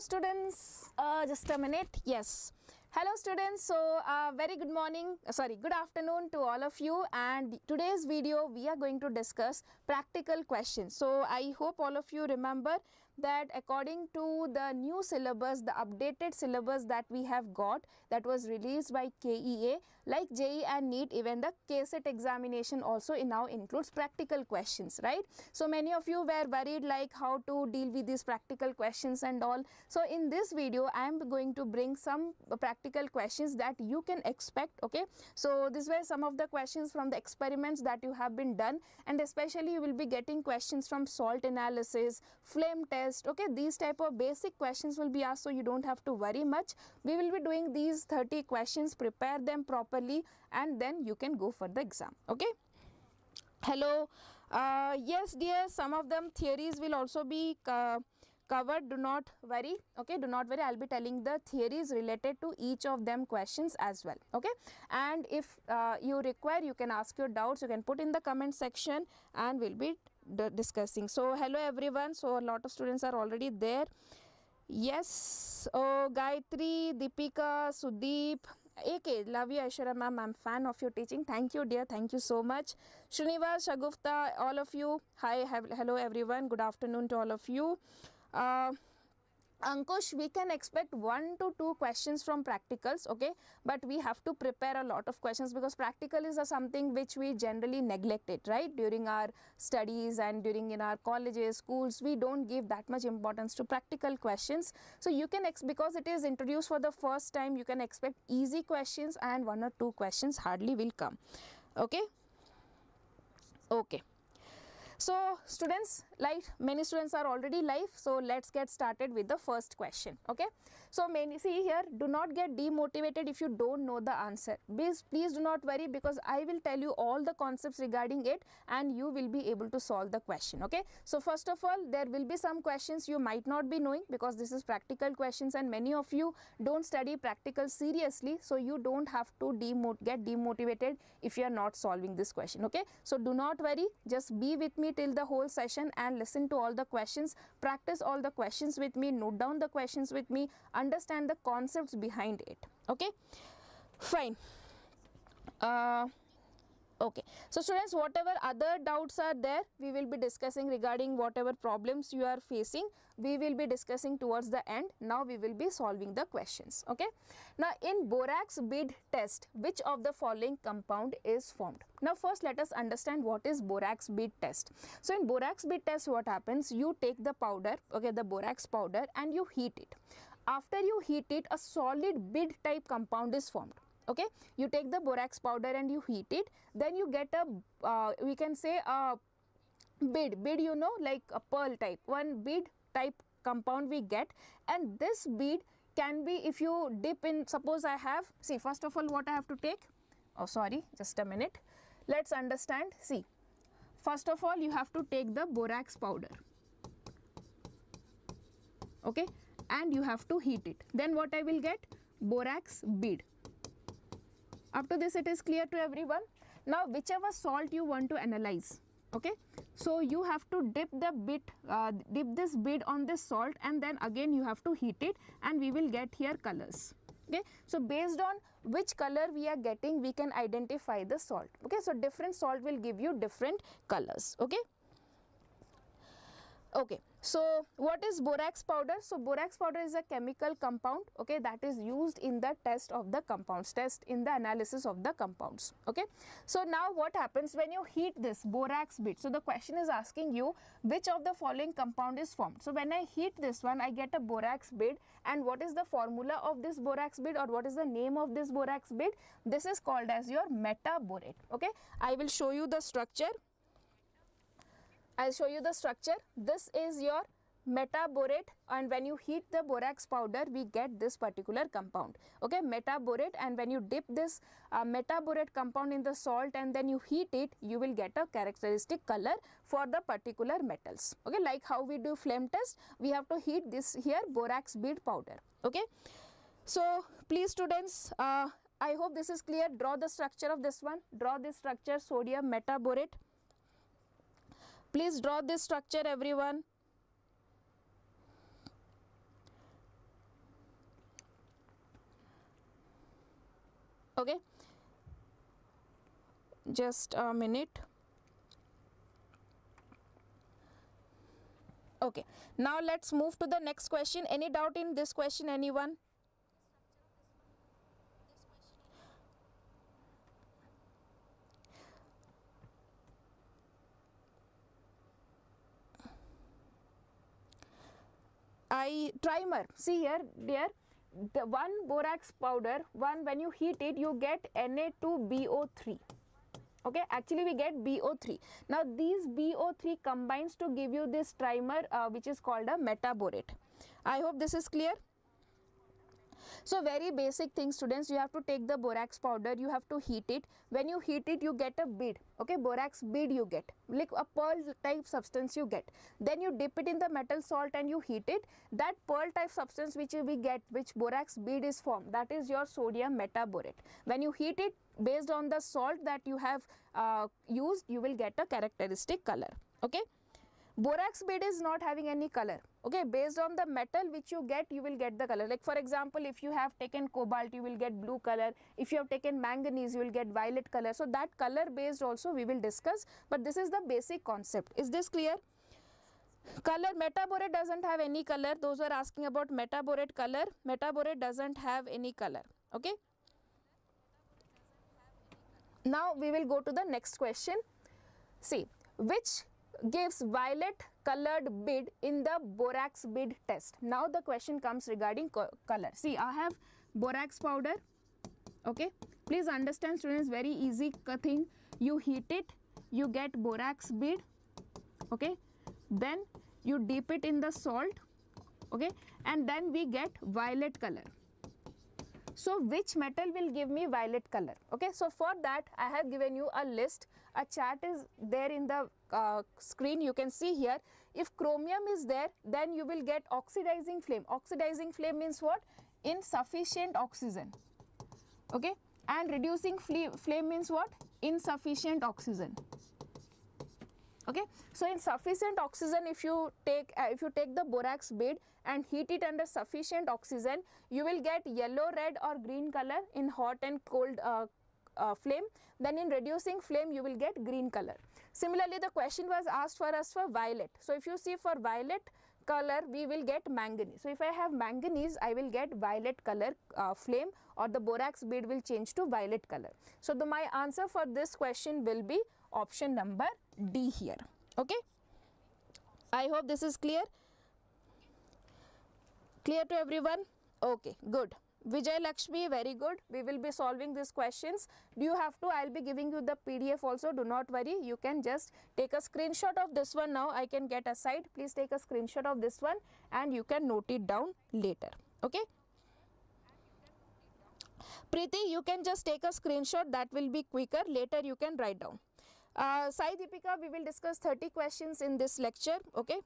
students, just a minute. Yes, hello students. So very good morning, good afternoon to all of you, and today's video we are going to discuss practical questions. So I hope all of you remember that according to the new syllabus, the updated syllabus that we have got, that was released by KEA, like JEE and NEET, even the KCET examination also now includes practical questions, right? So many of you were worried like how to deal with these practical questions and all. So in this video I am going to bring some practical questions that you can expect. Okay, so these were some of the questions from the experiments that you have been done, and especially you will be getting questions from salt analysis, flame test. Okay, these type of basic questions will be asked, so you don't have to worry much. We will be doing these 30 questions, prepare them properly, and then you can go for the exam. Okay, hello. Yes dear, some of them theories will also be covered. Do not worry. Okay, do not worry, I'll be telling the theories related to each of them questions as well. Okay, and if you require, you can ask your doubts, you can put in the comment section and we'll be discussing. So hello everyone. So a lot of students are already there. Yes, oh Gayatri, Deepika, Sudeep, AK, love you Aishwarya ma'am, I'm fan of your teaching. Thank you dear, thank you so much. Srinivas, Shagufta, all of you, hi, hello everyone, good afternoon to all of you. Ankush, we can expect 1 to 2 questions from practicals, okay, but we have to prepare a lot of questions because practical is something which we generally neglect it, right? During our studies and during in our colleges, schools, we don't give that much importance to practical questions. So you can because it is introduced for the first time, you can expect easy questions and 1 or 2 questions hardly will come. Okay, okay. So students, like many students are already live, so let's get started with the first question. Okay, so many, see here, do not get demotivated if you don't know the answer. Please do not worry, because I will tell you all the concepts regarding it and you will be able to solve the question. Okay, so first of all, there will be some questions you might not be knowing because this is practical questions and many of you don't study practical seriously, so you don't have to get demotivated if you are not solving this question. Okay, so do not worry, just be with me till the whole session and listen to all the questions, practice all the questions with me, note down the questions with me, understand the concepts behind it. Okay, fine. Okay, so students, whatever other doubts are there, we will be discussing regarding whatever problems you are facing, we will be discussing towards the end. Now we will be solving the questions. Okay, now in borax bead test, which of the following compound is formed? Now first let us understand what is borax bead test. So in borax bead test, what happens, you take the powder, okay, the borax powder, and you heat it. After you heat it, a solid bead type compound is formed. Okay, you take the borax powder and you heat it, then you get a we can say a bead, you know, like a pearl type, one bead type compound we get, and this bead can be, if you dip in, suppose I have, see, first of all what I have to take, oh sorry, just a minute, let's understand. See, first of all you have to take the borax powder, okay, and you have to heat it, then what I will get, borax bead. Up to this it is clear to everyone. Now whichever salt you want to analyze, okay, so you have to dip the dip this bead on this salt, and then again you have to heat it, and we will get here colors. Okay, so based on which color we are getting, we can identify the salt. Okay, so different salt will give you different colors. Okay, okay, so what is borax powder? So borax powder is a chemical compound, okay, that is used in the test of the compounds, in the analysis of the compounds. Okay, so now what happens when you heat this borax bead? So the question is asking you which of the following compound is formed. So when I heat this one, I get a borax bead, and what is the formula of this borax bead, or what is the name of this borax bead? This is called as your metaborate. Okay, I will show you the structure. I'll show you the structure. This is your metaborate, and when you heat the borax powder, we get this particular compound. Okay, metaborate, and when you dip this metaborate compound in the salt and then you heat it, you will get a characteristic color for the particular metals. Okay, like how we do flame test, we have to heat this here borax bead powder. Okay, so please students, I hope this is clear. Draw the structure of this one. Draw this structure, sodium metaborate. Please draw this structure everyone. Okay, just a minute. Okay, now let's move to the next question. Any doubt in this question, anyone? Trimer, see here dear, the one borax powder, when you heat it you get Na2BO3. Okay, actually we get BO3. Now these BO3 combines to give you this trimer which is called a metaborate. I hope this is clear. So very basic thing students, you have to take the borax powder, you have to heat it. When you heat it you get a bead, okay, borax bead you get, like a pearl type substance you get. Then you dip it in the metal salt and you heat it. That pearl type substance which we get, which borax bead is formed, that is your sodium metaborate. When you heat it, based on the salt that you have used, you will get a characteristic color. Okay, borax bead is not having any color. Okay, based on the metal which you get, you will get the color. Like for example, if you have taken cobalt, you will get blue color. If you have taken manganese, you will get violet color. So that color based also we will discuss, but this is the basic concept. Is this clear? Color, metaborate doesn't have any color. Those who are asking about metaborate color, metaborate doesn't have any color. Okay, now we will go to the next question. See, which gives violet colored bead in the borax bead test? Now the question comes regarding color. See, I have borax powder. Okay, please understand students, very easy thing. You heat it, you get borax bead. Okay, then you dip it in the salt. Okay, and then we get violet color. So which metal will give me violet color? Okay, so for that I have given you a list. A chart is there in the screen, you can see here. If chromium is there, then you will get oxidizing flame. Oxidizing flame means what? Insufficient oxygen. Okay, and reducing flame means what? Insufficient oxygen. Okay, so in sufficient oxygen, if you take the borax bead and heat it under sufficient oxygen, you will get yellow, red or green color in hot and cold flame. Then in reducing flame you will get green color. Similarly, the question was asked for us for violet. So if you see for violet color, we will get manganese. So if I have manganese, I will get violet color flame, or the borax bead will change to violet color. So my answer for this question will be option number D here. Okay, I hope this is clear. Clear to everyone? Okay, good. Vijay Lakshmi, very good. We will be solving these questions. Do you have to? I will be giving you the PDF also. Do not worry. You can just take a screenshot of this one now. I can get aside. Please take a screenshot of this one and you can note it down later. Okay. Preeti, you can just take a screenshot. That will be quicker. Later you can write down. Sai Deepika, we will discuss 30 questions in this lecture. Okay.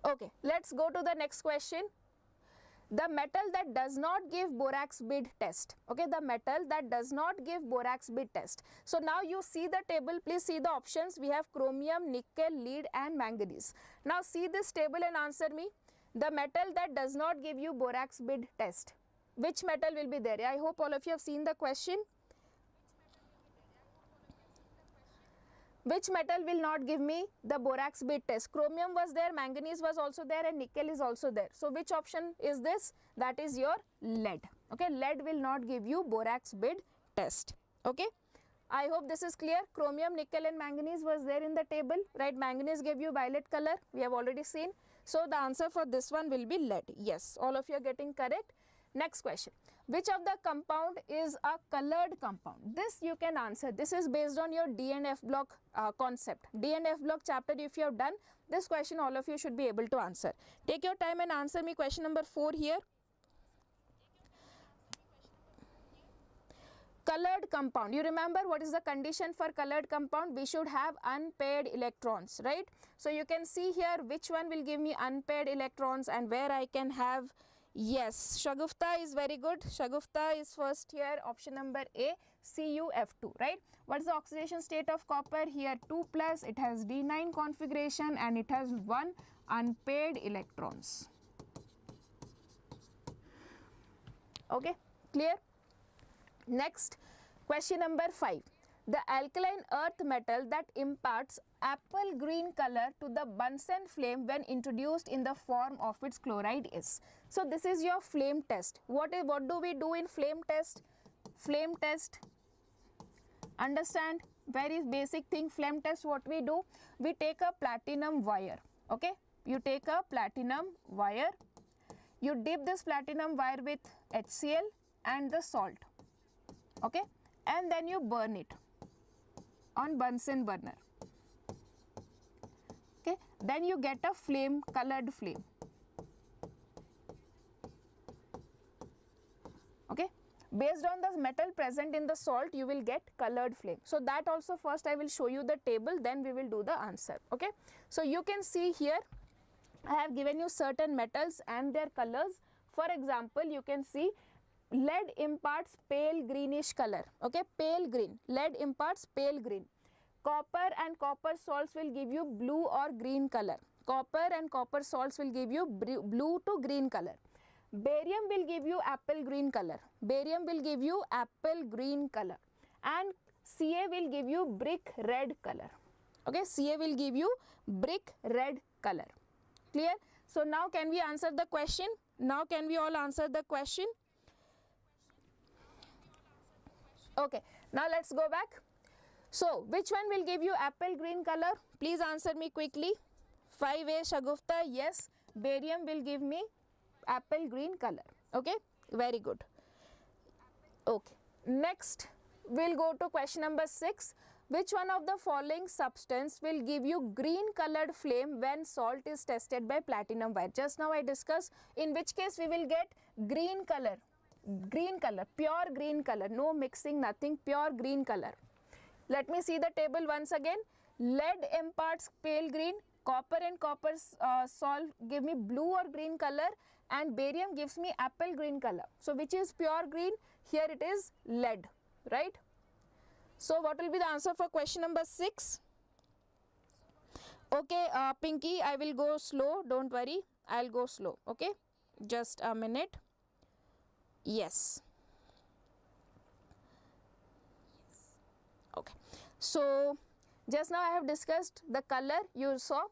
Okay, let's go to the next question. The metal that does not give borax bead test. Okay, the metal that does not give borax bead test. So now you see the table, please see the options. We have chromium, nickel, lead and manganese. Now see this table and answer me. The metal that does not give you borax bead test. Which metal will be there? I hope all of you have seen the question. Which metal will not give me the borax bead test? Chromium was there, manganese was also there and nickel is also there. So which option is this? That is your lead. Okay, lead will not give you borax bead test. Okay, I hope this is clear. Chromium, nickel and manganese was there in the table, right? Manganese gave you violet color, we have already seen. So the answer for this one will be lead. Yes, all of you are getting correct. Next question. Which of the compound is a colored compound? This you can answer. This is based on your D and F block concept. D and F block chapter if you have done, this question all of you should be able to answer. Take your time and answer me question number 4 here. Colored compound. You remember what is the condition for colored compound? We should have unpaired electrons, right? So you can see here which one will give me unpaired electrons and where I can have. Yes, Shagufta is very good. Shagufta is first here, option number A, CuF2, right? What is the oxidation state of copper? Here 2 plus, it has D9 configuration and it has 1 unpaired electrons. Okay, clear? Next, question number 5. The alkaline earth metal that imparts apple green color to the Bunsen flame when introduced in the form of its chloride is. So this is your flame test. What do we do in flame test? Flame test, understand, very basic thing. Flame test, what we do? We take a platinum wire. Okay, you take a platinum wire, you dip this platinum wire with HCl and the salt. Okay, and then you burn it on Bunsen burner. Okay, then you get a flame, colored flame. Okay, based on the metal present in the salt, you will get colored flame. So that also first I will show you the table, then we will do the answer. Okay, so you can see here I have given you certain metals and their colors. For example, you can see lead imparts pale greenish color. Okay, pale green. Lead imparts pale green. Copper and copper salts will give you blue or green color. Copper and copper salts will give you blue to green color. Barium will give you apple green color. Barium will give you apple green color. And Ca will give you brick red color. Okay, Ca will give you brick red color. Clear? So now can we answer the question? Now can we all answer the question? Okay, now let's go back. So which one will give you apple green color? Please answer me quickly. 5A Shagufta, yes, barium will give me apple green color. Okay, very good. Okay, next we'll go to question number 6. Which one of the following substance will give you green colored flame when salt is tested by platinum wire? Just now I discussed in which case we will get green color, pure green color, no mixing, nothing, pure green color. Let me see the table once again. Lead imparts pale green, copper and copper salt give me blue or green color, and barium gives me apple green color. So which is pure green? Here it is lead, right? So what will be the answer for question number 6? Okay, Pinky, I will go slow, don't worry, I'll go slow. Okay, just a minute. Yes. Okay, so just now I have discussed the color. You saw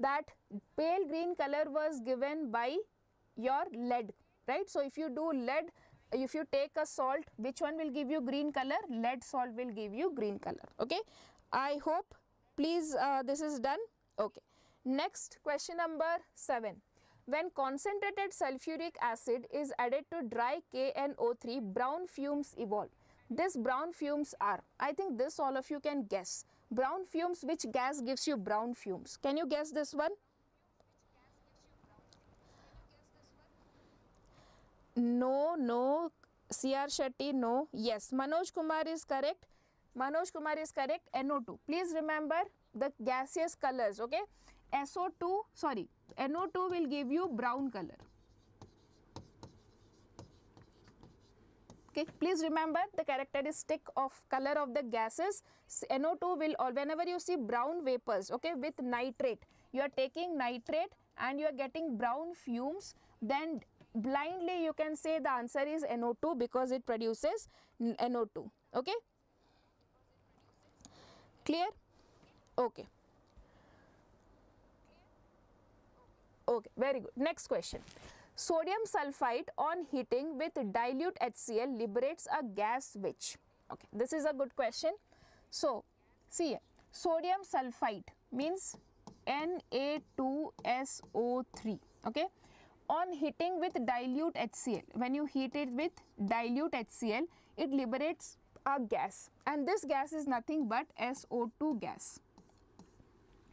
that pale green color was given by your lead, right? So if you do lead, if you take a salt, which one will give you green color? Lead salt will give you green color. Okay, I hope please this is done. Okay, next question number 7. When concentrated sulfuric acid is added to dry KNO3, brown fumes evolve. This brown fumes are, I think this all of you can guess. Brown fumes, which gas gives you brown fumes? Can you guess this one? No, CR Shetty, no. Yes, Manoj Kumar is correct. Manoj Kumar is correct. NO2. Please remember the gaseous colors, okay? NO2 will give you brown color. Okay, please remember the characteristic of color of the gases. NO2 will, or whenever you see brown vapors, okay, with nitrate, you are taking nitrate and you are getting brown fumes, then blindly you can say the answer is NO2 because it produces NO2. Okay, clear? Okay. Okay, very good. Next question. Sodium sulfite on heating with dilute HCl liberates a gas which? Okay, this is a good question. So, see here, sodium sulfite means Na2SO3, okay? On heating with dilute HCl, when you heat it with dilute HCl, it liberates a gas, and this gas is nothing but SO2 gas.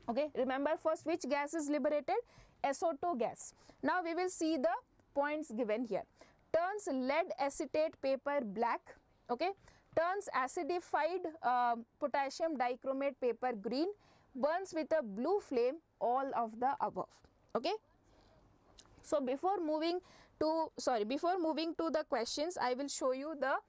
Okay, remember first which gas is liberated? SO2 gas. Now we will see the points given here. Turns lead acetate paper black, okay? Turns acidified potassium dichromate paper green, burns with a blue flame, all of the above, okay? So before moving to the questions, I will show you the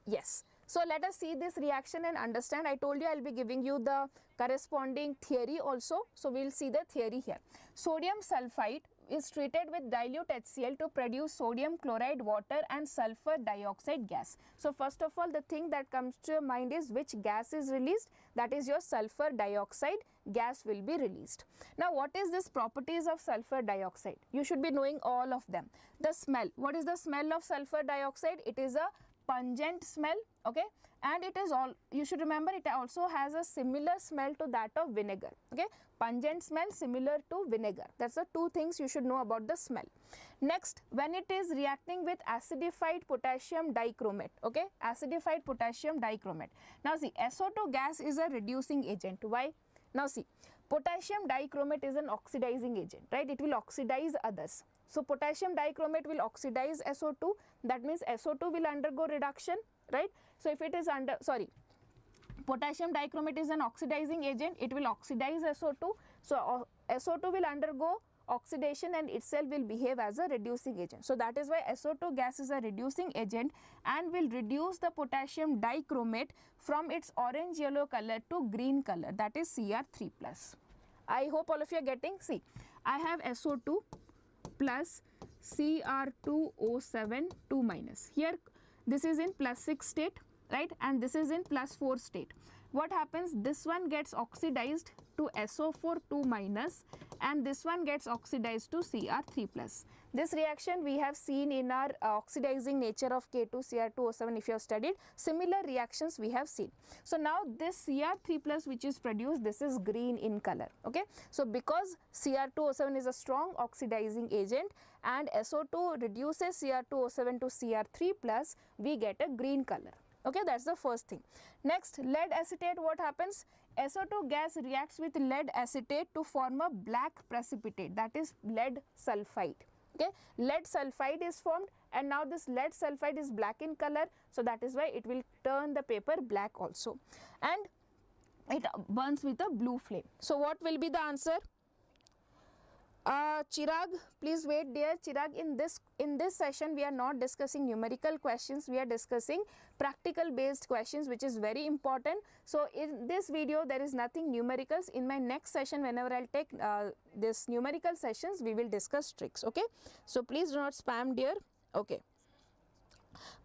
yes. So let us see this reaction and understand. I told you I will be giving you the corresponding theory also. So we will see the theory here. Sodium sulfite is treated with dilute HCl to produce sodium chloride, water and sulfur dioxide gas. So first of all, the thing that comes to your mind is which gas is released? That is your sulfur dioxide gas will be released. Now what is this properties of sulfur dioxide? You should be knowing all of them. The smell. What is the smell of sulfur dioxide? It is a pungent smell, okay, and it is all, you should remember, it also has a similar smell to that of vinegar, okay, pungent smell similar to vinegar. That's the two things you should know about the smell. Next, when it is reacting with acidified potassium dichromate, okay, acidified potassium dichromate. Now see, SO2 gas is a reducing agent. Why? Now see, potassium dichromate is an oxidizing agent, right? It will oxidize others. So potassium dichromate will oxidize SO2, that means SO2 will undergo reduction, right? So if it is potassium dichromate is an oxidizing agent, it will oxidize SO2. So SO2 will undergo oxidation and itself will behave as a reducing agent. So that is why SO2 gas is a reducing agent and will reduce the potassium dichromate from its orange yellow color to green color, that is Cr3+. I hope all of you are getting. See, I have SO2 plus Cr2O7 2 minus. Here this is in +6 state, right, and this is in +4 state. What happens? This one gets oxidized to SO4 2 minus and this one gets oxidized to Cr3+. This reaction we have seen in our oxidizing nature of K2Cr2O7 if you have studied. Similar reactions we have seen. So now this Cr3+ which is produced, this is green in color, okay. So because Cr2O7 is a strong oxidizing agent and SO2 reduces Cr2O7 to Cr3+, we get a green color. Okay, that's the first thing. Next, lead acetate, what happens? SO2 gas reacts with lead acetate to form a black precipitate, that is lead sulfide. Okay, lead sulfide is formed and now this lead sulfide is black in color, so that is why it will turn the paper black also and it burns with a blue flame. So what will be the answer? Chirag, please wait dear. Chirag, in this session we are not discussing numerical questions, we are discussing practical based questions, which is very important. So in this video there is nothing numericals. In my next session, whenever I'll take this numerical sessions, we will discuss tricks, okay. So please do not spam dear, okay.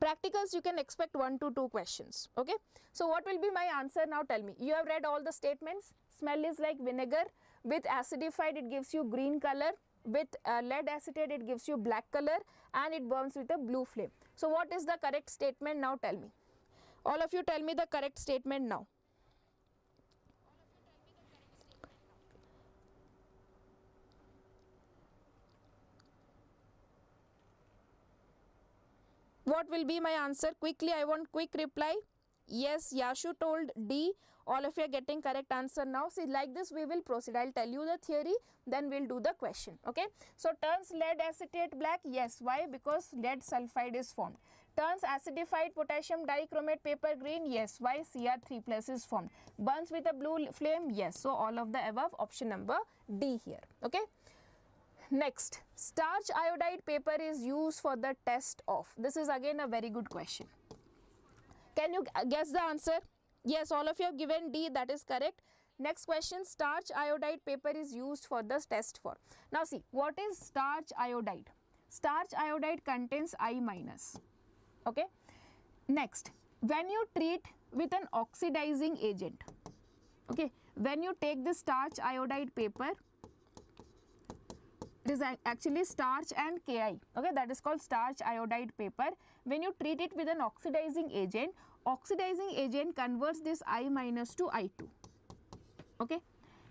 Practicals you can expect 1 to 2 questions, okay. So what will be my answer now? Tell me. You have read all the statements. Smell is like vinegar. With acidified it gives you green color, with lead acetate it gives you black color and it burns with a blue flame. So what is the correct statement now? Tell me. All of you tell me the correct statement now. What will be my answer? Quickly, I want quick reply. Yes, Yashu told D. All of you are getting correct answer now. See, like this we will proceed. I'll tell you the theory, then we'll do the question, okay. So turns lead acetate black? Yes. Why? Because lead sulfide is formed. Turns acidified potassium dichromate paper green? Yes. Why? Cr3+ is formed. Burns with a blue flame? Yes. So all of the above, option number D here, okay. Next, starch iodide paper is used for the test of. This is again a very good question. Can you guess the answer? Yes, all of you have given D, that is correct. Next question, starch iodide paper is used for the test for. Now see, what is starch iodide? Starch iodide contains I-, okay. Next, when you treat with an oxidizing agent, okay, when you take the starch iodide paper, it is actually starch and Ki, okay, that is called starch iodide paper. When you treat it with an oxidizing agent converts this I- to I2, okay.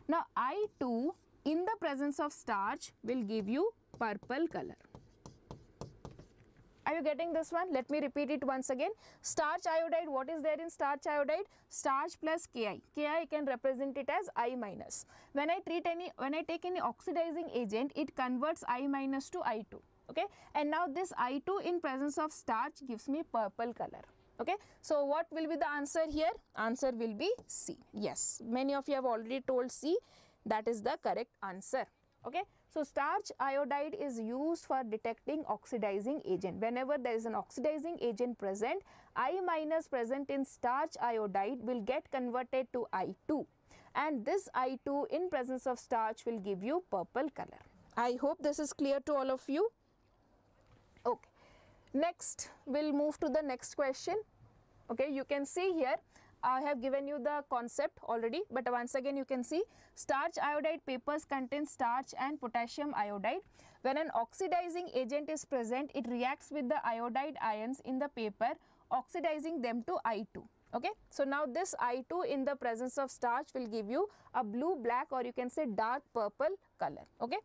Now I2 in the presence of starch will give you purple color. Are you getting this one? Let me repeat it once again. Starch iodide, what is there in starch iodide? Starch plus Ki. Ki can represent it as I-. When I take any oxidizing agent, it converts I- to I2. Okay, and now this I2 in presence of starch gives me purple color. Okay, so what will be the answer here? Answer will be C. Yes, many of you have already told C. That is the correct answer. Okay, so starch iodide is used for detecting oxidizing agent. Whenever there is an oxidizing agent present, I- present in starch iodide will get converted to I2, and this I2 in presence of starch will give you purple color. I hope this is clear to all of you. Okay, next we'll move to the next question. Okay, you can see here I have given you the concept already, but once again you can see starch iodide papers contain starch and potassium iodide. When an oxidizing agent is present, it reacts with the iodide ions in the paper, oxidizing them to I2. Okay, so now this I2 in the presence of starch will give you a blue, black, or you can say dark purple color. Okay.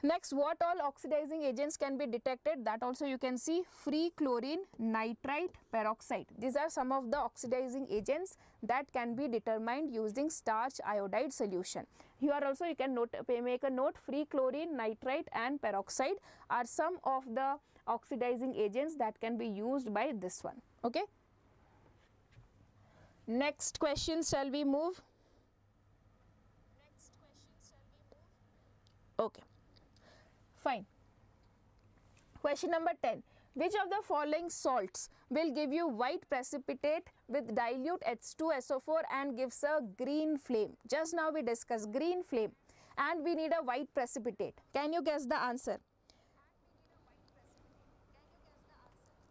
Next, what all oxidizing agents can be detected? That also you can see: free chlorine, nitrite, peroxide. These are some of the oxidizing agents that can be determined using starch iodide solution. Here also you can make a note: free chlorine, nitrite and peroxide are some of the oxidizing agents that can be used by this one. Okay. Next question, shall we move? Okay. Fine. Question number 10. Which of the following salts will give you white precipitate with dilute H2SO4 and gives a green flame? Just now we discussed green flame and we need a white precipitate. Can you guess the answer?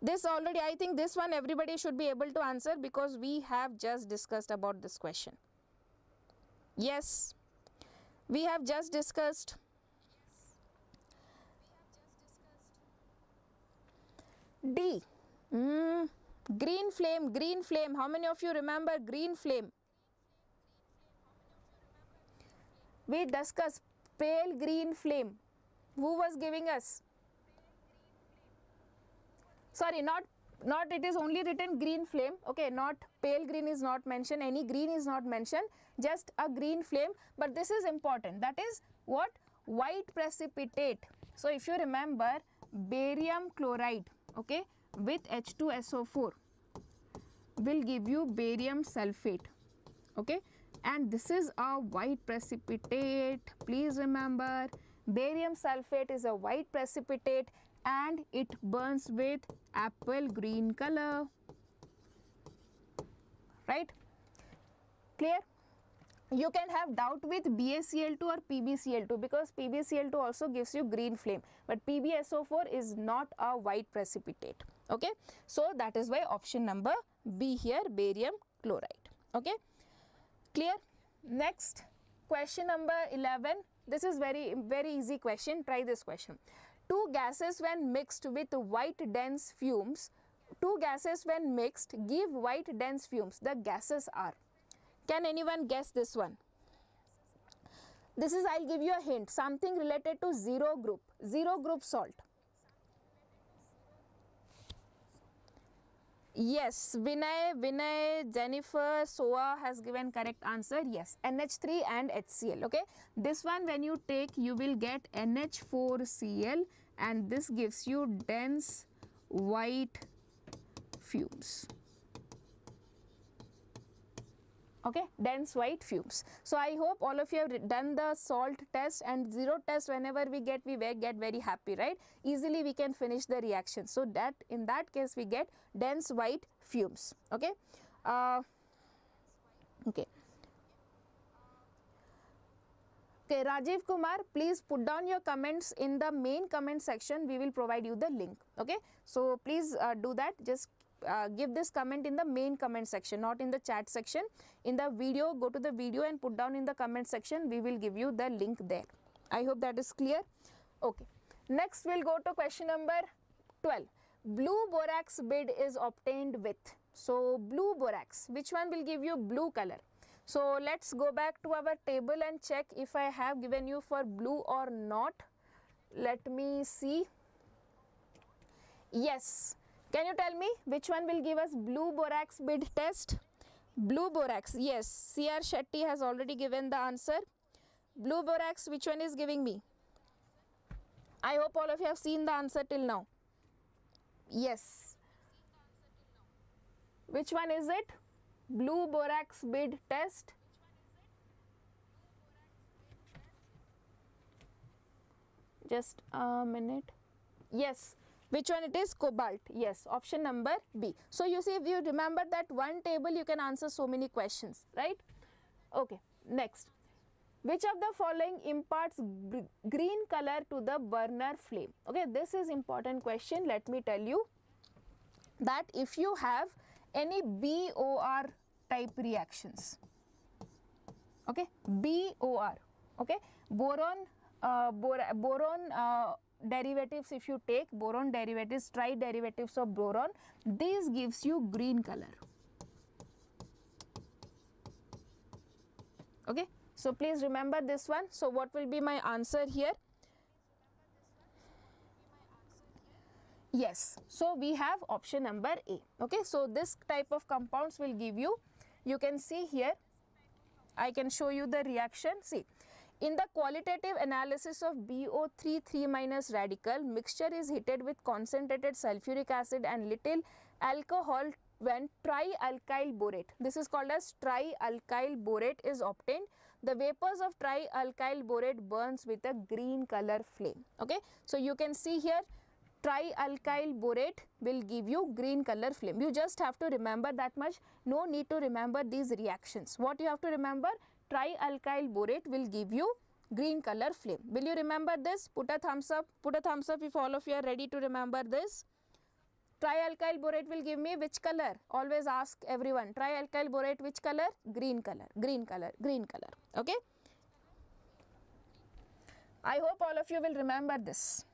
This already, I think this one everybody should be able to answer because we have just discussed about this question. Yes, we have just discussed. D. Green flame, green flame. How many of you remember green flame? We discussed pale green flame. Who was giving us? Sorry, not it is only written green flame. Okay, not pale green is not mentioned. Any green is not mentioned. Just a green flame. But this is important. That is what? White precipitate. So if you remember, barium chloride, okay, with H2SO4 will give you barium sulfate. Okay, and this is a white precipitate. Please remember, barium sulfate is a white precipitate and it burns with apple green color. Right? Clear? You can have doubt with BaCl2 or PbCl2 because PbCl2 also gives you green flame, but PbSO4 is not a white precipitate. Okay, so that is why option number B here, barium chloride. Okay, clear? Next, question number 11. This is very easy question. Try this question. Two gases when mixed with white dense fumes, give white dense fumes. The gases are. Can anyone guess this one? This is, I'll give you a hint, something related to zero group salt. Yes, Vinay, Jennifer, Soa has given correct answer. Yes, NH3 and HCl. Okay, this one when you take, you will get NH4Cl and this gives you dense white fumes. Okay, dense white fumes. So I hope all of you have done the salt test and zero test. Whenever we get very happy, right? Easily we can finish the reaction. So that in that case we get dense white fumes. Okay. Okay. Okay, Rajiv Kumar, please put down your comments in the main comment section. We will provide you the link. Okay. So please do that. Just give this comment in the main comment section, not in the chat section. In the video, go to the video and put down in the comment section. We will give you the link there. I hope that is clear. Okay. Next, we'll go to question number 12. Blue borax bead is obtained with. So, blue borax, which one will give you blue color? So, let's go back to our table and check if I have given you for blue or not. Let me see. Yes. Can you tell me which one will give us blue borax bead test? Blue borax, yes. C.R. Shetty has already given the answer. Blue borax, which one is giving me? I hope all of you have seen the answer till now. Yes. Which one is it? Blue borax bead test. Just a minute. Yes. Which one it is? Cobalt. Yes, option number B. So you see, if you remember that one table, you can answer so many questions, right? Okay, next. Which of the following imparts green color to the burner flame? Okay, this is important question. Let me tell you that if you have any BOR type reactions, okay, BOR, okay, boron derivatives, if you take boron derivatives, tri-derivatives of boron, this gives you green color. Okay, so please remember this one. So what will be my answer here? Yes, so we have option number A. Okay, so this type of compounds will give you, you can see here, I can show you the reaction. See, in the qualitative analysis of BO3 3- radical, mixture is heated with concentrated sulfuric acid and little alcohol when trialkyl borate, this is called as trialkyl borate, is obtained. The vapors of trialkyl borate burns with a green color flame. Okay, so you can see here, trialkyl borate will give you green color flame. You just have to remember that much. No need to remember these reactions. What you have to remember? Trialkyl borate will give you green color flame. Will you remember this? Put a thumbs up. Put a thumbs up if all of you are ready to remember this. Trialkyl borate will give me which color? Always ask everyone. Trialkyl borate which color? Green color, green color, green color. Okay. I hope all of you will remember this.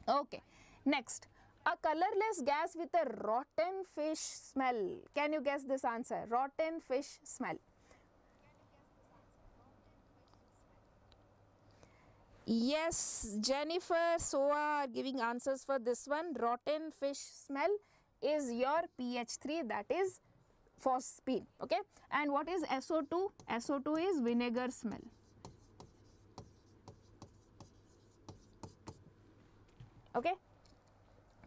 Okay. Next, a colorless gas with a rotten fish smell. Can you guess this answer? Rotten fish smell. Yes, Jennifer, Soa are giving answers for this one. Rotten fish smell is your pH3, that is phosphine. Okay, and what is SO2? SO2 is vinegar smell. Okay,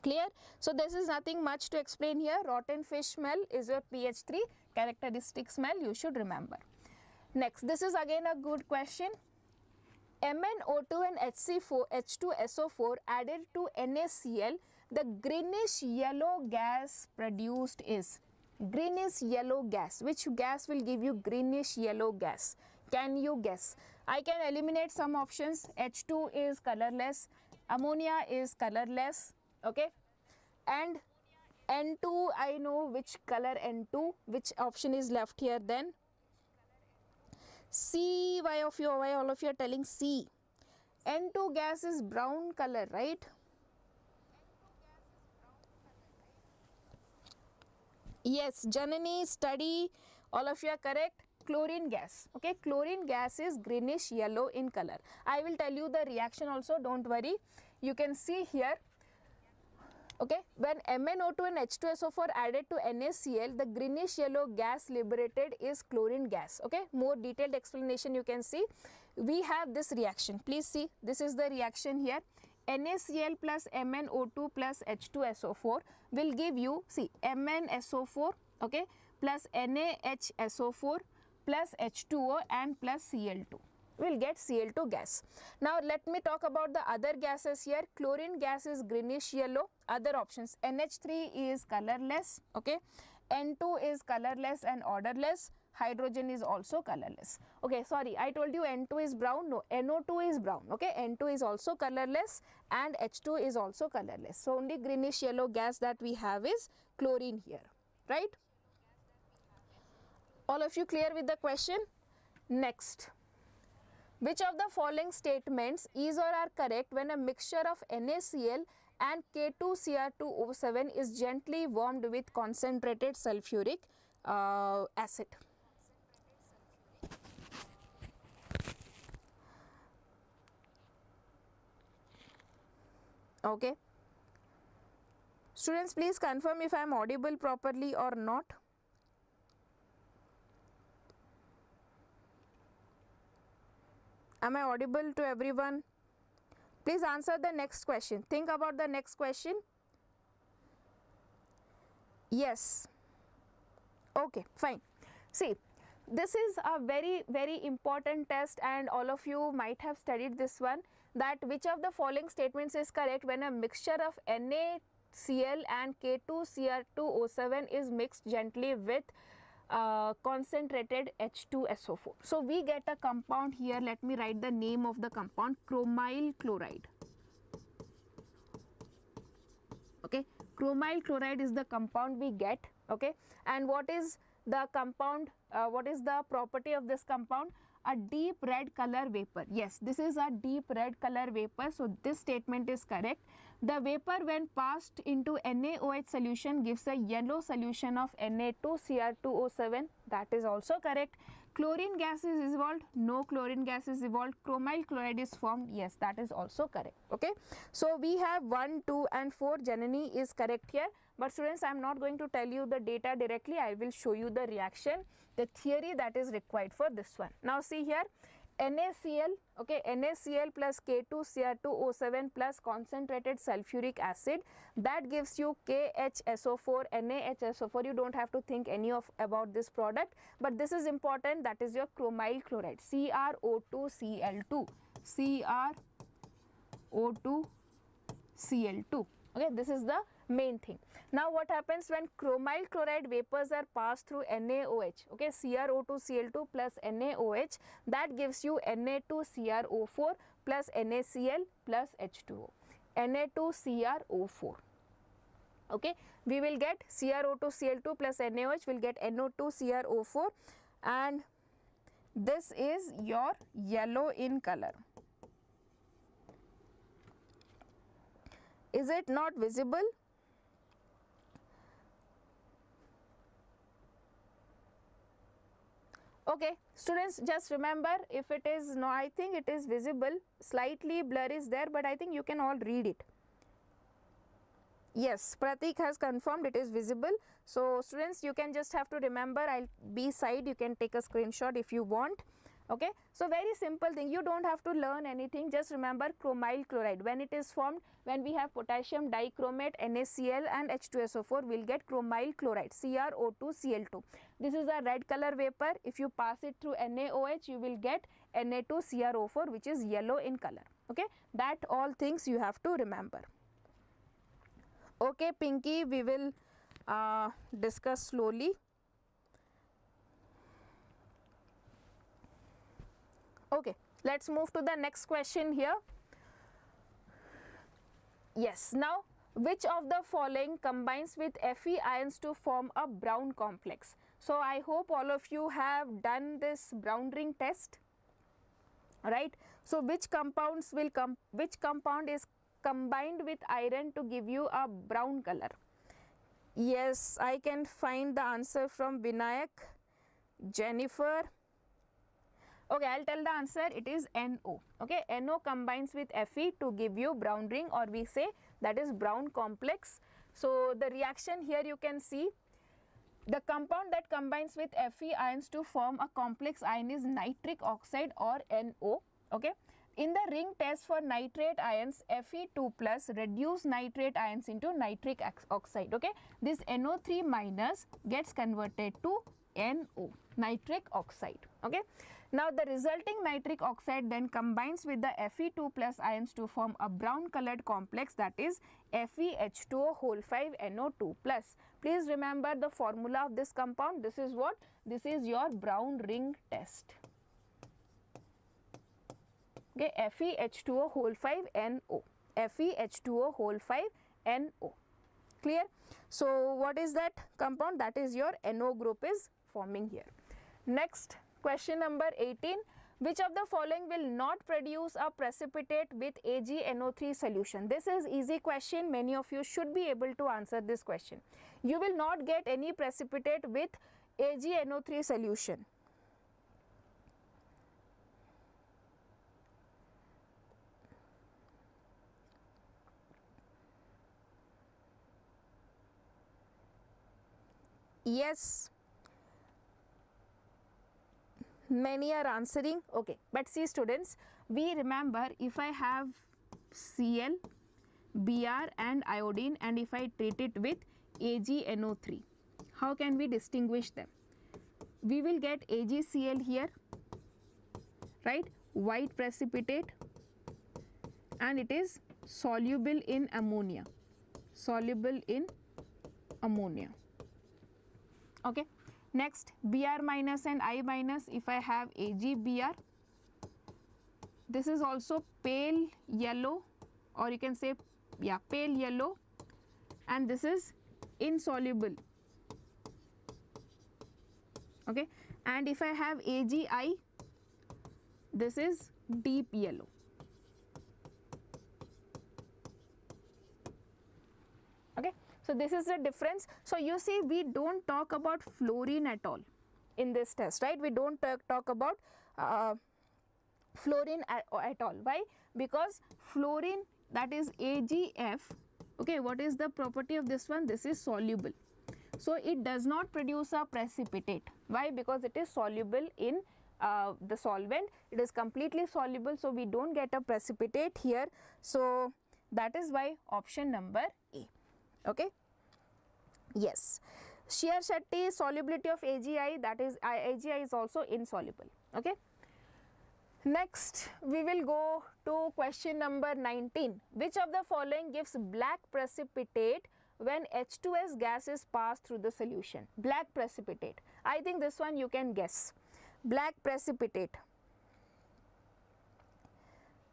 clear? So this is nothing much to explain here. Rotten fish smell is your pH3 characteristic smell, you should remember. Next, this is again a good question. MnO2 and H2SO4 added to NaCl, the greenish yellow gas produced is greenish yellow gas. Which gas will give you greenish yellow gas? Can you guess? I can eliminate some options. H2 is colorless, ammonia is colorless, okay, and N2, I know which color N2, which option is left here then? C, why all of you are telling C? N2 gas is brown color, right? Yes, Janani, study, all of you are correct. Chlorine gas, okay, chlorine gas is greenish yellow in color. I will tell you the reaction also, don't worry. You can see here, okay, when MnO2 and H2SO4 added to NaCl, the greenish yellow gas liberated is chlorine gas. Okay, more detailed explanation you can see. We have this reaction. Please see, this is the reaction here. NaCl plus MnO2 plus H2SO4 will give you, see, MnSO4, okay, plus NaHSO4 plus H2O and plus Cl2. We'll get Cl2 gas. Now let me talk about the other gases here. Chlorine gas is greenish yellow. Other options, NH3 is colorless, okay, N2 is colorless and odorless, hydrogen is also colorless. Okay, sorry, I told you N2 is brown. No, NO2 is brown. Okay, N2 is also colorless and H2 is also colorless. So only greenish yellow gas that we have is chlorine here, right? All of you clear with the question? Next, which of the following statements is or are correct when a mixture of NaCl and K2Cr2O7 is gently warmed with concentrated sulfuric acid? Okay. Students, please confirm if I am audible properly or not. Am I audible to everyone? Please answer the next question. Think about the next question. Yes. Okay, fine. See, this is a very, very important test and all of you might have studied this one, that which of the following statements is correct when a mixture of NaCl and K2Cr2O7 is mixed gently with concentrated H2SO4. So we get a compound here. Let me write the name of the compound, chromyl chloride. Okay, chromyl chloride is the compound we get. Okay, and what is the compound, what is the property of this compound? A deep red color vapor. Yes, this is a deep red color vapor, so this statement is correct. The vapor when passed into NaOH solution gives a yellow solution of Na2Cr2O7. That is also correct. Chlorine gas is evolved. No chlorine gas is evolved. Chromyl chloride is formed. Yes, that is also correct. Okay, so we have 1, 2 and 4. Janani is correct here. But students, I am not going to tell you the data directly. I will show you the reaction, the theory that is required for this one. Now see here, NaCl, okay, NaCl plus K2Cr2O7 plus concentrated sulfuric acid, that gives you KHSO4, NaHSO4. You don't have to think any of about this product, but this is important. That is your chromyl chloride, CrO2Cl2, CrO2Cl2. Okay, this is the main thing. Now what happens when chromyl chloride vapors are passed through NaOH, okay, CrO2Cl2 plus NaOH, that gives you Na2CrO4 plus NaCl plus H2O, Na2CrO4. Okay, we will get CrO2Cl2 plus NaOH, will get NO2CrO4, and this is your yellow in color. Is it not visible? Okay, students, just remember, if it is no, I think it is visible, slightly blur is there, but I think you can all read it. Yes, Pratik has confirmed it is visible. So students, you can just have to remember, I'll be side, you can take a screenshot if you want. Okay, so very simple thing, you don't have to learn anything, just remember chromyl chloride. When it is formed, when we have potassium dichromate, NaCl and H2SO4, we'll get chromyl chloride, CrO2Cl2. This is a red color vapor. If you pass it through NaOH, you will get Na2CrO4, which is yellow in color. Okay, that all things you have to remember. Okay, Pinky, we will discuss slowly. Okay, let's move to the next question here. Yes, now which of the following combines with Fe ions to form a brown complex? So I hope all of you have done this brown ring test, right? So which compounds will which compound is combined with iron to give you a brown color? Yes, I can find the answer from Vinayak, Jennifer. Okay, I'll tell the answer. It is NO. Okay, NO combines with Fe to give you brown ring, or we say that is brown complex. So the reaction here you can see, the compound that combines with Fe ions to form a complex ion is nitric oxide or NO. Okay, in the ring test for nitrate ions, Fe2 plus reduce nitrate ions into nitric oxide. Okay, this NO3 minus gets converted to NO, nitric oxide. Okay, now the resulting nitric oxide then combines with the Fe2 plus ions to form a brown colored complex, that is FeH2O whole 5 NO2 plus. Please remember the formula of this compound. This is what? This is your brown ring test. Okay, FeH2O whole 5 NO, FeH2O whole 5 NO. Clear? So what is that compound? That is your NO group is forming here. Next, question number 18. Which of the following will not produce a precipitate with AgNO3 solution? This is easy question. Many of you should be able to answer this question. You will not get any precipitate with AgNO3 solution. Yes, many are answering. Okay, but see students, we remember if I have Cl, Br and iodine, and if I treat it with AgNO3, how can we distinguish them? We will get AgCl here, right, white precipitate, and it is soluble in ammonia, soluble in ammonia. Okay, Next, Br minus and I minus, if I have AgBr, this is also pale yellow, or you can say, yeah, pale yellow, and this is insoluble. Okay, and if I have AgI, this is deep yellow. Okay, so this is the difference. So you see, we don't talk about fluorine at all in this test, right? We don't talk about fluorine at all. Why? Because fluorine, that is AgF, okay, what is the property of this one? This is soluble. So it does not produce a precipitate. Why? Because it is soluble in the solvent. It is completely soluble, so we don't get a precipitate here. So that is why option number A. Okay. Yes. Shear-Shetty solubility of AgI, that is AgI is also insoluble. Okay. Next, we will go to question number 19. Which of the following gives black precipitate when H2S gas is passed through the solution? Black precipitate. I think this one you can guess. Black precipitate.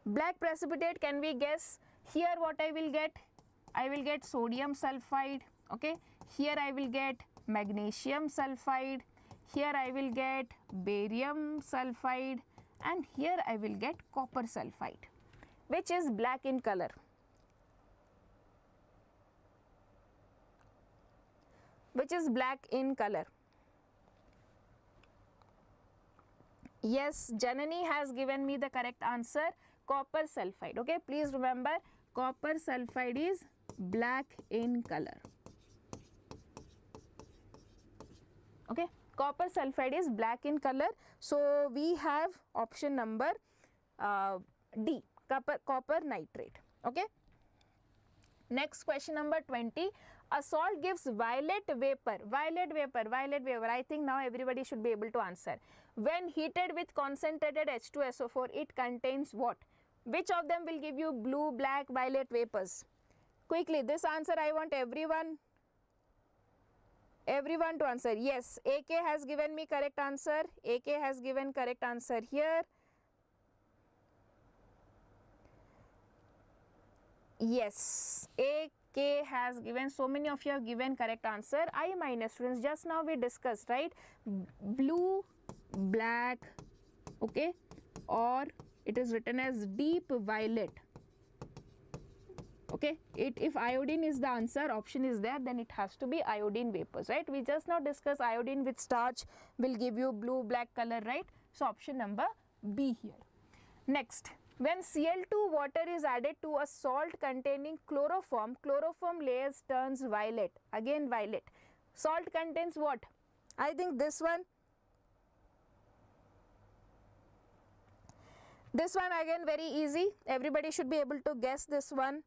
Black precipitate, can we guess? Here what I will get? I will get sodium sulfide. Okay. Here I will get magnesium sulfide. Here I will get barium sulfide. And here I will get copper sulfide, which is black in color. Which is black in color. Yes, Janani has given me the correct answer, copper sulfide. Okay, please remember, copper sulfide is black in color. Okay, copper sulfide is black in color. So we have option number D, copper nitrate. Okay. Next, question number 20. A salt gives violet vapor. Violet vapor. I think now everybody should be able to answer. When heated with concentrated H2SO4, it contains what? Which of them will give you blue, black, violet vapors? Quickly, this answer I want everyone to answer. Yes, AK has given me correct answer. AK has given correct answer here. Yes, AK has given, so many of you have given correct answer. I minus, students, just now we discussed, right? Blue, black, okay, or it is written as deep violet. Okay, if iodine is the answer, option is there, then it has to be iodine vapors, right? We just now discussed iodine with starch will give you blue, black color, right? So option number B here. Next, when Cl2 water is added to a salt containing chloroform, chloroform layers turns violet. Again violet. Salt contains what? I think this one. This one again very easy. Everybody should be able to guess this one.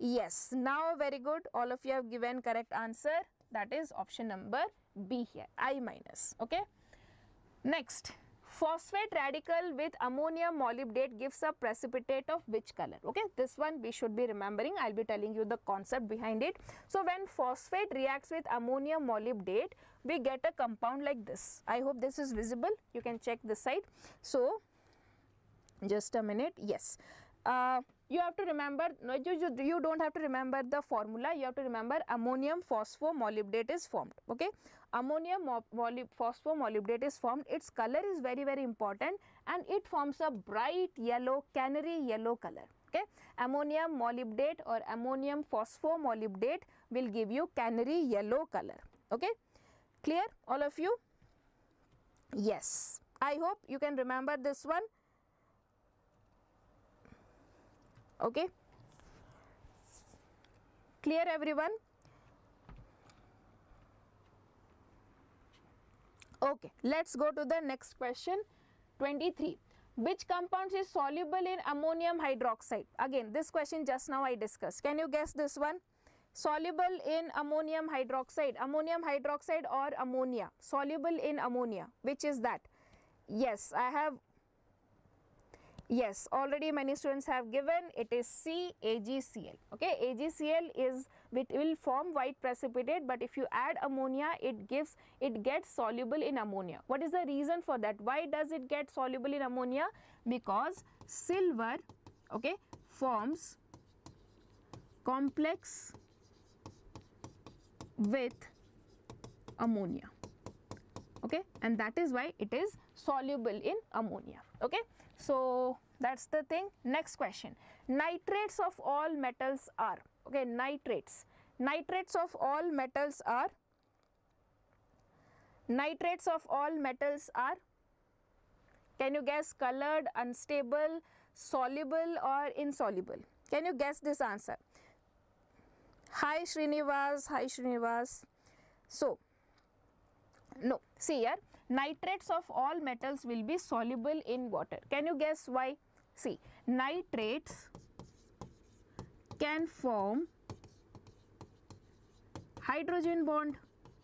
Yes, now very good. All of you have given correct answer. That is option number B here, I minus. Okay. Next, phosphate radical with ammonium molybdate gives a precipitate of which color? Okay, this one we should be remembering. I'll be telling you the concept behind it. So when phosphate reacts with ammonium molybdate, we get a compound like this. I hope this is visible. You can check this side. So just a minute. Yes. You have to remember, no, you don't have to remember the formula, you have to remember ammonium phosphomolybdate is formed. Okay, ammonium phosphomolybdate is formed, its color is very, very important, and it forms a bright yellow, canary yellow color. Okay, ammonium molybdate or ammonium phosphomolybdate will give you canary yellow color. Okay, clear all of you? Yes, I hope you can remember this one. Okay, clear everyone? Okay, let's go to the next question. 23. Which compound is soluble in ammonium hydroxide? Again, this question just now I discussed. Can you guess this one? Soluble in ammonium hydroxide or ammonia, soluble in ammonia, which is that? Yes, I have. Yes, already many students have given, it is C, AgCl. Okay, AgCl is it will form white precipitate, but if you add ammonia, it gets soluble in ammonia. What is the reason for that? Why does it get soluble in ammonia? Because silver, okay, forms complex with ammonia, okay, and that is why it is soluble in ammonia, okay. So that's the thing. Next question, nitrates of all metals are, okay, nitrates of all metals are, can you guess? Colored, unstable, soluble or insoluble? Can you guess this answer? Hi Srinivas. So no, see here, nitrates of all metals will be soluble in water. Can you guess why? See, nitrates can form hydrogen bond,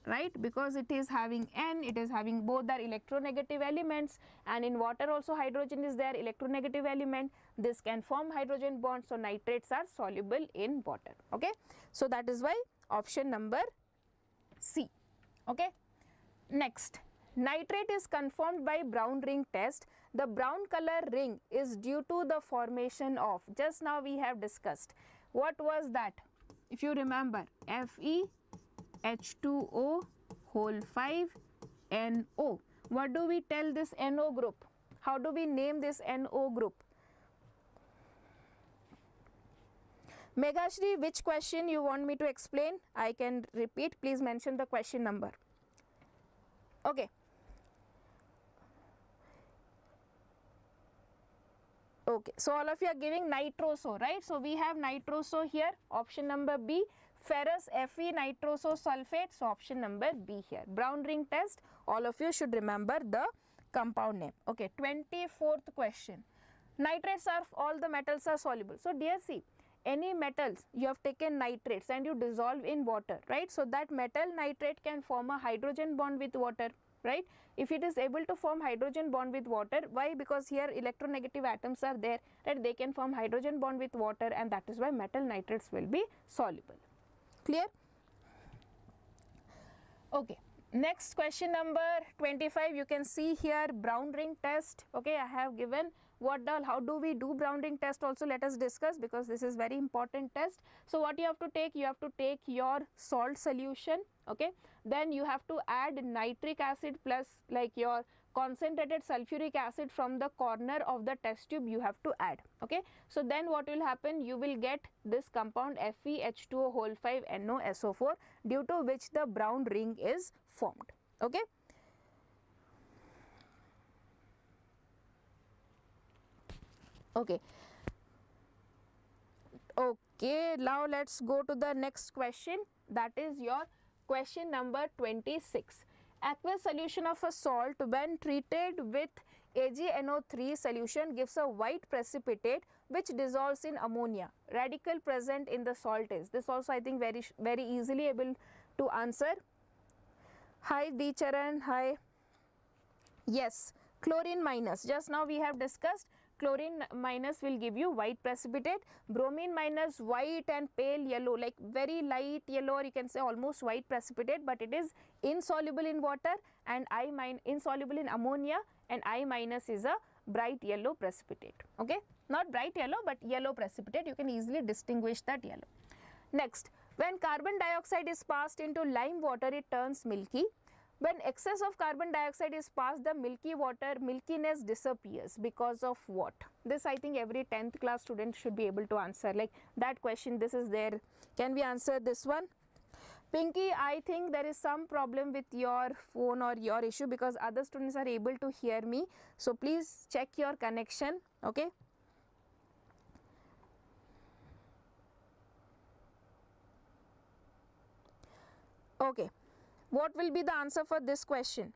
right? Because it is having N, it is having both their electronegative elements, and in water also hydrogen is their electronegative element. This can form hydrogen bond, so nitrates are soluble in water, okay. So that is why option number C, okay. Next, nitrate is confirmed by brown ring test. The brown color ring is due to the formation of, just now we have discussed, what was that? If you remember, FeH2O whole 5 NO. What do we tell this NO group? How do we name this NO group? Meghashri, which question you want me to explain? I can repeat, please mention the question number. Okay. Okay, so all of you are giving nitroso, right? So we have nitroso here, option number B. Ferrous Fe nitroso sulfate, so option number B here. Brown ring test, all of you should remember the compound name. Okay, 24th question. Nitrates are, all the metals are soluble. So dear C, any metals you have taken nitrates and you dissolve in water, right? So that metal nitrate can form a hydrogen bond with water, right? If it is able to form hydrogen bond with water, why? Because here electronegative atoms are there, right? They can form hydrogen bond with water, and that is why metal nitrates will be soluble. Clear? Okay. Next question number 25, you can see here brown ring test. Okay, I have given how do we do brown ring test also, let us discuss, because this is very important test. So what you have to take, you have to take your salt solution, okay, then you have to add nitric acid plus like your concentrated sulfuric acid from the corner of the test tube you have to add, okay. So then what will happen, you will get this compound FeH2O whole 5 NoSO4, due to which the brown ring is formed, okay. Okay. Okay, now let's go to the next question, that is your question number 26. Aqueous solution of a salt when treated with AgNO3 solution gives a white precipitate which dissolves in ammonia. Radical present in the salt is, this also I think very easily able to answer. Hi Deeksha, hi. Yes, chlorine minus, just now we have discussed, chlorine minus will give you white precipitate, bromine minus white and pale yellow, like very light yellow, or you can say almost white precipitate, but it is insoluble in water, and insoluble in ammonia, and I minus is a bright yellow precipitate, okay. Not bright yellow, but yellow precipitate, you can easily distinguish that yellow. Next, when carbon dioxide is passed into lime water, it turns milky. When excess of carbon dioxide is passed, the milkiness disappears because of what? This I think every 10th class student should be able to answer, like that question, this is there. Can we answer this one? Pinky, I think there is some problem with your phone or your issue, because other students are able to hear me. So please check your connection, okay. Okay. What will be the answer for this question?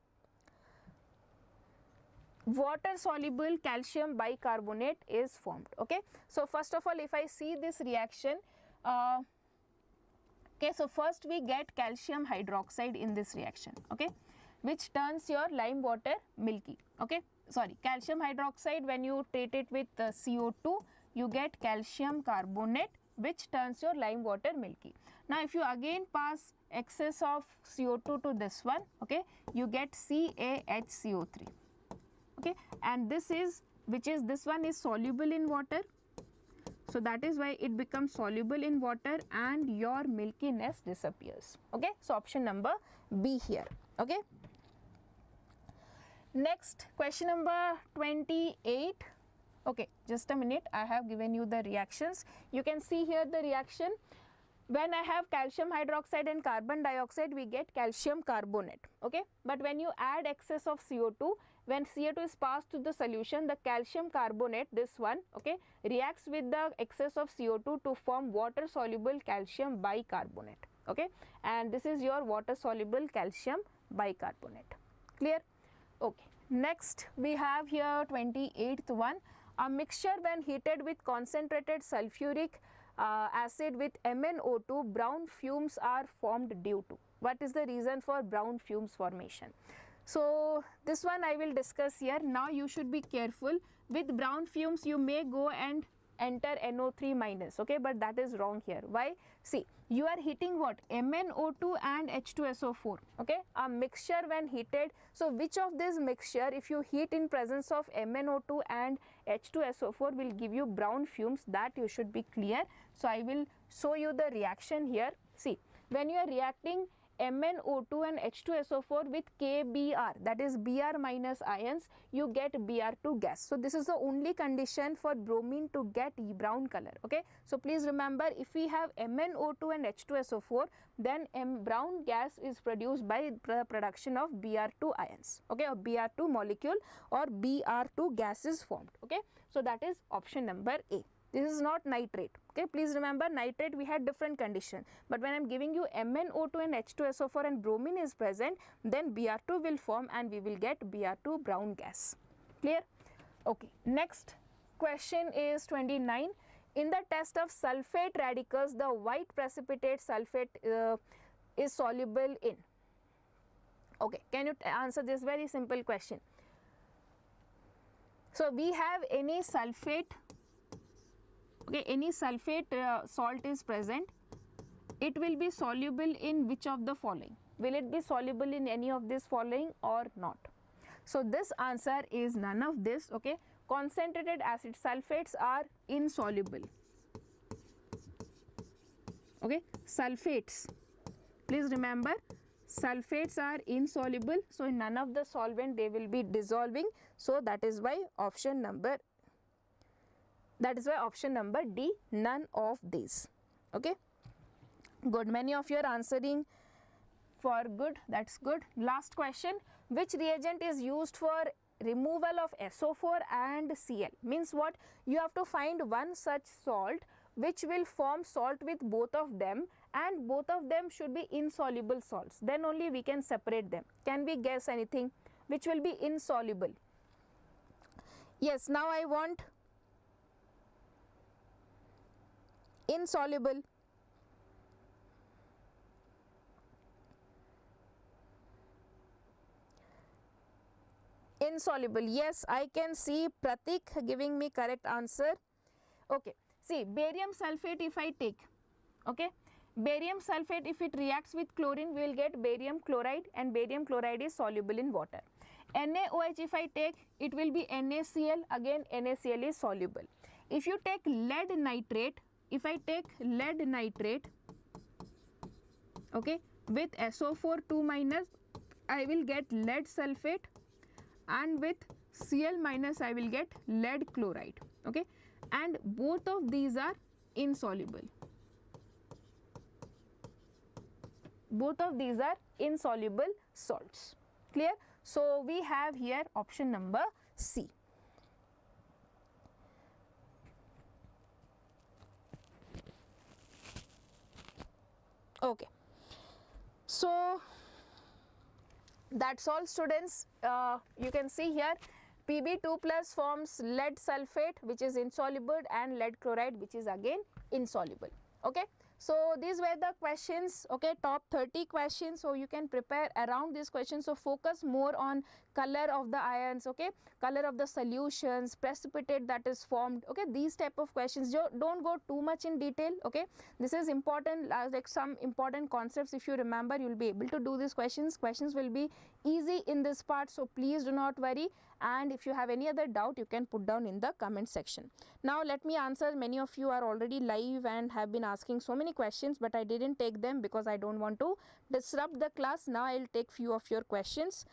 Water soluble calcium bicarbonate is formed, okay. So first of all, if I see this reaction, okay, so first we get calcium hydroxide in this reaction, okay, which turns your lime water milky, okay. Sorry, calcium hydroxide, when you treat it with CO2, you get calcium carbonate, which turns your lime water milky. Now if you again pass excess of CO2 to this one, okay, you get CaHCO3, okay, and this one is soluble in water, so that is why it becomes soluble in water and your milkiness disappears, okay. So option number B here, okay. Next, question number 28. Okay, just a minute, I have given you the reactions. You can see here the reaction. When I have calcium hydroxide and carbon dioxide, we get calcium carbonate, okay. But when you add excess of CO2, when CO2 is passed to the solution, the calcium carbonate, this one, okay, reacts with the excess of CO2 to form water soluble calcium bicarbonate, okay, and this is your water soluble calcium bicarbonate. Clear? Okay. Next we have here 28th one. A mixture when heated with concentrated sulfuric acid with MnO2, brown fumes are formed due to. What is the reason for brown fumes formation? So this one I will discuss here. Now you should be careful. With brown fumes you may go and enter NO3 minus, okay, but that is wrong here. Why? See, you are heating what? MnO2 and H2SO4, okay, a mixture when heated. So which of this mixture, if you heat in presence of MnO2 and H2SO4, will give you brown fumes? That you should be clear. So I will show you the reaction here. See, when you are reacting MnO2 and H2SO4 with KBr, that is Br minus ions, you get Br2 gas. So this is the only condition for bromine to get brown color, okay. So please remember, if we have MnO2 and H2SO4, then brown gas is produced by the production of Br2 ions, okay, or Br2 molecule, or Br2 gas is formed, okay. So that is option number A. This is not nitrate, okay. Please remember, nitrate we had different condition, but when I am giving you MnO2 and H2SO4 and bromine is present, then Br2 will form and we will get Br2 brown gas. Clear? Okay. Next question is 29. In the test of sulfate radicals, the white precipitate sulfate is soluble in. Okay, can you answer this very simple question? So we have any sulfate, okay, any sulfate salt is present, it will be soluble in which of the following? Will it be soluble in any of this following or not? So this answer is none of this, okay. Concentrated acid sulfates are insoluble, okay. Sulfates, please remember, sulfates are insoluble, so in none of the solvent they will be dissolving. So that is why option number D, none of these, okay. Good, many of you are answering for good, that's good. Last question, which reagent is used for removal of SO4 and Cl? Means what? You have to find one such salt which will form salt with both of them, and both of them should be insoluble salts, then only we can separate them. Can we guess anything which will be insoluble? Yes, now I want insoluble. Insoluble, yes, I can see Pratik giving me correct answer. Okay, see, barium sulfate if I take, okay, barium sulfate if it reacts with chlorine, we will get barium chloride, and barium chloride is soluble in water. NaOH if I take, it will be NaCl, again NaCl is soluble. If you take lead nitrate, if I take lead nitrate, okay, with SO4 2 minus, I will get lead sulfate, and with Cl minus I will get lead chloride, okay, and both of these are insoluble. Both of these are insoluble salts. Clear? So we have here option number C. Okay, so that's all, students. You can see here Pb2 plus forms lead sulfate which is insoluble, and lead chloride which is again insoluble, okay. So these were the questions, okay, top 30 questions. So you can prepare around these questions. So focus more on color of the ions, okay, color of the solutions, precipitate that is formed, okay, these type of questions. Don't go too much in detail, okay. This is important, like some important concepts if you remember, you will be able to do these questions. Questions will be easy in this part, so please do not worry. And if you have any other doubt, you can put down in the comment section. Now let me answer. Many of you are already live and have been asking so many questions, but I didn't take them because I don't want to disrupt the class. Now I'll take few of your questions.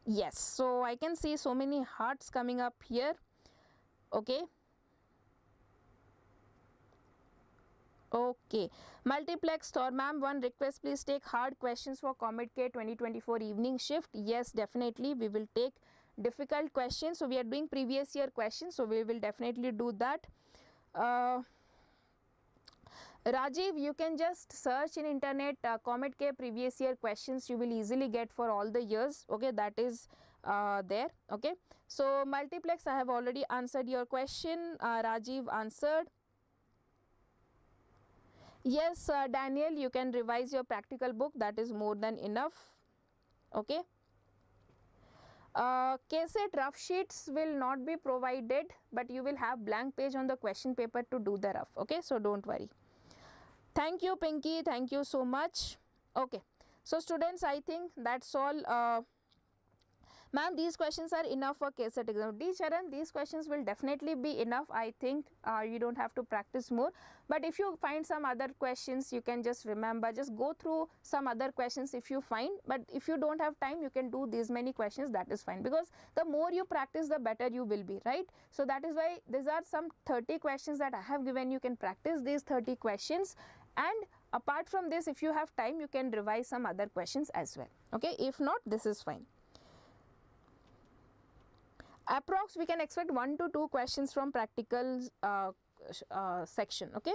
Yes, so I can see so many hearts coming up here, okay. Okay, multiplex Thor ma'am, one request, please take hard questions for Comet K 2024 evening shift. Yes, definitely we will take difficult questions. So we are doing previous year questions, so we will definitely do that. Rajiv, you can just search in internet Comet K previous year questions, you will easily get for all the years, okay, that is there, okay. So multiplex, I have already answered your question. Rajiv answered. Yes, Daniel, you can revise your practical book, that is more than enough, okay. KCET rough sheets will not be provided, but you will have blank page on the question paper to do the rough, okay, so don't worry. Thank you, Pinky, thank you so much. Okay, so students, I think that's all. Ma'am, these questions are enough for KCET exam. D. Charan, these questions will definitely be enough. I think you don't have to practice more. But if you find some other questions, you can just remember, just go through some other questions if you find. But if you don't have time, you can do these many questions, that is fine. Because the more you practice, the better you will be, right? So that is why these are some 30 questions that I have given. You can practice these 30 questions. And apart from this, if you have time, you can revise some other questions as well. Okay, if not, this is fine. Approx, we can expect 1 to 2 questions from practical section, okay.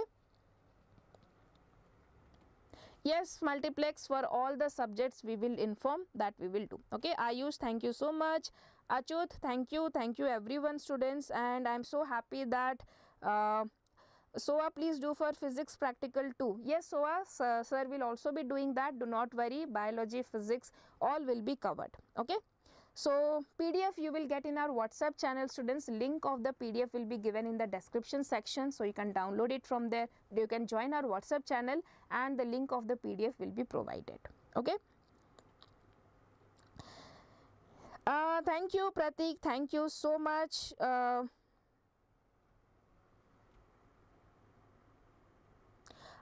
Yes, multiplex for all the subjects we will inform, that we will do, okay. Ayush, thank you so much. Achut, thank you everyone, students, and I am so happy that Soa, please do for physics practical too. Yes, Soa, sir will also be doing that, do not worry. Biology, physics, all will be covered, okay. So PDF you will get in our WhatsApp channel, students. Link of the PDF will be given in the description section, so you can download it from there. You can join our WhatsApp channel and the link of the PDF will be provided, okay. Thank you, Pratik, thank you so much.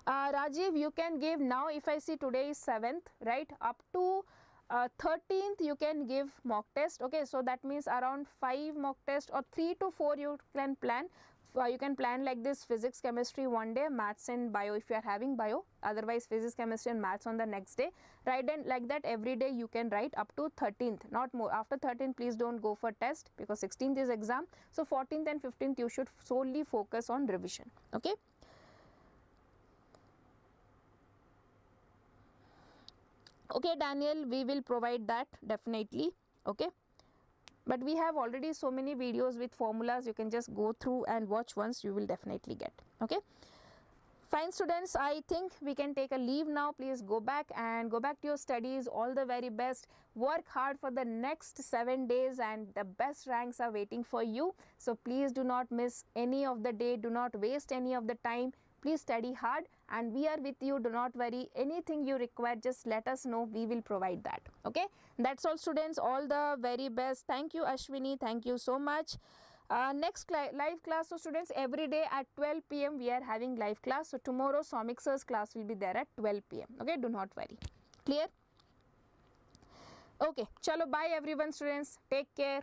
Rajiv, you can give now, if I see today is 7th, right, up to 13th you can give mock test, okay. So that means around 5 mock test or 3 to 4 you can plan. You can plan like this: physics, chemistry one day, maths and bio if you are having bio, otherwise physics, chemistry and maths on the next day, right? And like that every day you can write up to 13th, not more. After 13th please don't go for test, because 16th is exam. So 14th and 15th you should solely focus on revision, okay. Okay, Daniel, we will provide that definitely, okay. But we have already so many videos with formulas, you can just go through and watch once, you will definitely get, okay. Fine, students, I think we can take a leave now. Please go back to your studies. All the very best. Work hard for the next 7 days and the best ranks are waiting for you. So please do not miss any of the day, do not waste any of the time. Please study hard and we are with you. Do not worry. Anything you require, just let us know. We will provide that. Okay. That's all, students. All the very best. Thank you, Ashwini. Thank you so much. Next live class. So students, every day at 12 p.m. we are having live class. So tomorrow Somik sir's class will be there at 12 p.m. Okay. Do not worry. Clear? Okay. Chalo. Bye everyone, students. Take care.